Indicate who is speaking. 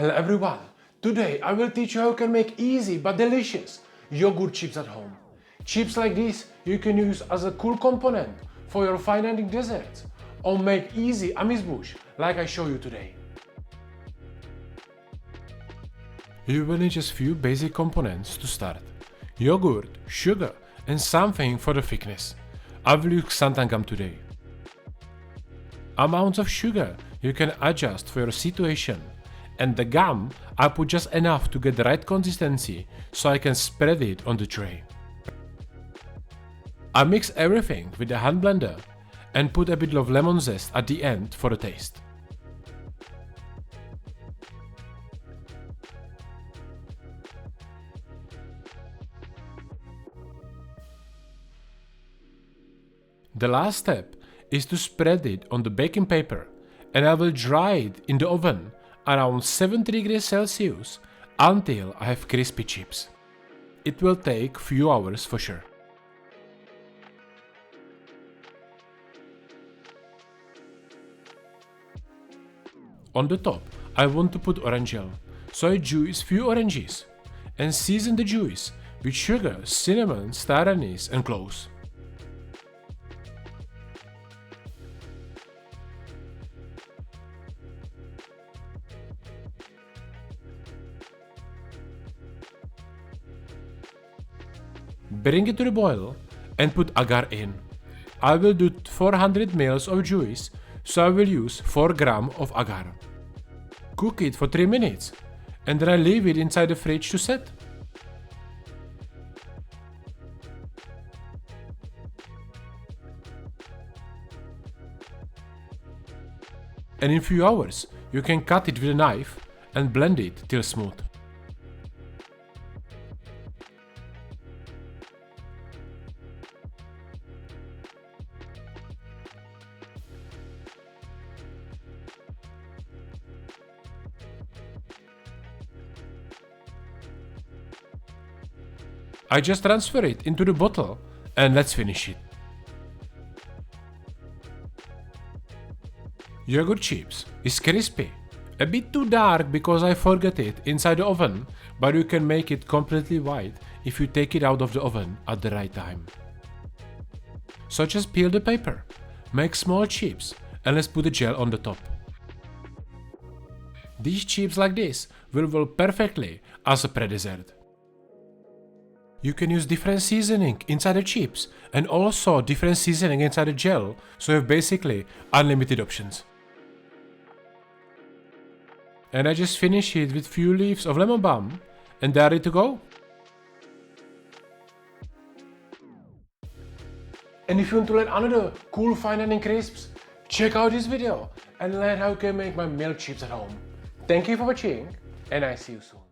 Speaker 1: Hello everyone, today I will teach you how you can make easy but delicious yogurt chips at home. Chips like this you can use as a cool component for your fine dining desserts or make easy amuse-bouche like I show you today. You will need just few basic components to start. Yogurt, sugar and something for the thickness. I will use xanthan gum today. Amounts of sugar you can adjust for your situation, and the gum I put just enough to get the right consistency so I can spread it on the tray. I mix everything with the hand blender and put a bit of lemon zest at the end for the taste. The last step is to spread it on the baking paper, and I will dry it in the oven around 70 degrees Celsius until I have crispy chips. It will take few hours for sure. On the top I want to put orange gel, so I juice few oranges and season the juice with sugar, cinnamon, star anise and cloves. Bring it to the boil and put agar in. I will do 400 ml of juice, so I will use 4 grams of agar. Cook it for 3 minutes and then I leave it inside the fridge to set. And in a few hours you can cut it with a knife and blend it till smooth. I just transfer it into the bottle and let's finish it. Yogurt chips is crispy. A bit too dark because I forgot it inside the oven, but you can make it completely white if you take it out of the oven at the right time. So just peel the paper, make small chips and let's put the gel on the top. These chips like this will work perfectly as a pre-dessert. You can use different seasoning inside the chips and also different seasoning inside the gel, so you have basically unlimited options. And I just finish it with few leaves of lemon balm and they're ready to go. And if you want to learn another cool fine dining crisps, check out this video and learn how you can make my milk chips at home. Thank you for watching and I see you soon.